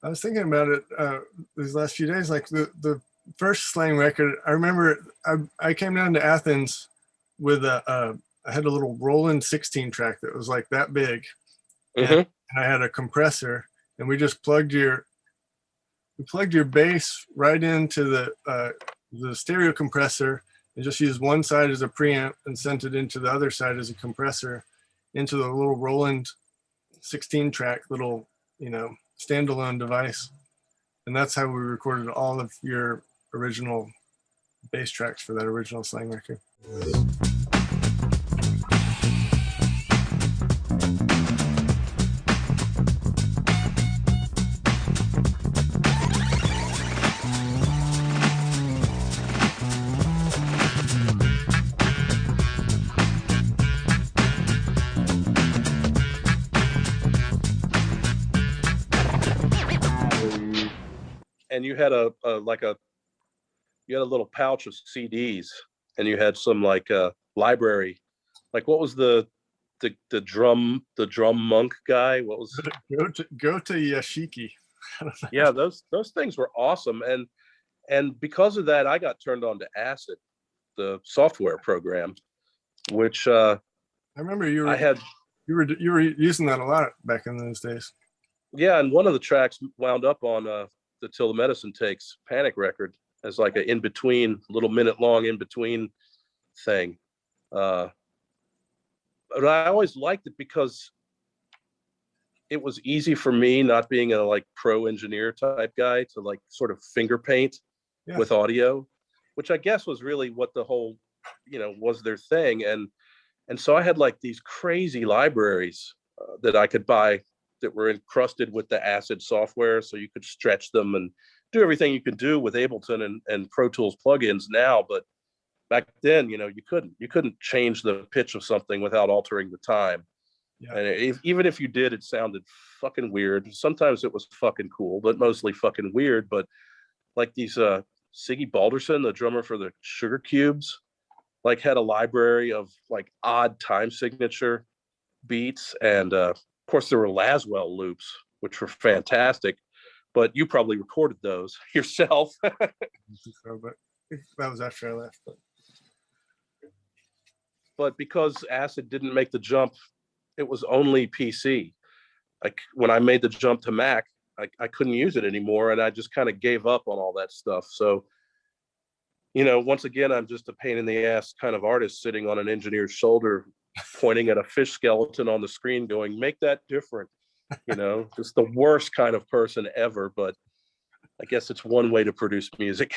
I was thinking about it these last few days. Like the first Slang record, I remember I came down to Athens with I had a little Roland 16 track that was like that big, and I had a compressor, and we just plugged your bass right into the stereo compressor and just used one side as a preamp and sent it into the other side as a compressor into the little Roland 16 track little, standalone device. And that's how we recorded all of your original bass tracks for that original Slang record. And you had a little pouch of CDs, and you had some library. Like, what was the drum monk guy? What was go to Yashiki? Yeah, those things were awesome, and because of that, I got turned on to Acid, the software program, which I remember you were using that a lot back in those days. Yeah, and one of the tracks wound up on the Till the Medicine Takes Panic record as like a little minute long in between thing. But I always liked it because it was easy for me, not being a pro engineer type guy, to sort of finger paint with audio, which I guess was really what the whole, was their thing. And so I had these crazy libraries that I could buy that were encrusted with the Acid software, so you could stretch them and do everything you could do with Ableton and Pro Tools plugins now. But back then, you couldn't change the pitch of something without altering the time. Yeah. And even if you did, it sounded fucking weird. Sometimes it was fucking cool, but mostly fucking weird. But these Siggy Balderson, the drummer for the Sugar Cubes, had a library of odd time signature beats, and of course there were Laswell loops, which were fantastic, but you probably recorded those yourself. But that was after I left. But because Acid didn't make the jump, it was only PC. When I made the jump to Mac, I couldn't use it anymore, and I just kind of gave up on all that stuff. So once again, I'm just a pain in the ass kind of artist sitting on an engineer's shoulder, pointing at a fish skeleton on the screen going, make that different. Just the worst kind of person ever, but I guess it's one way to produce music.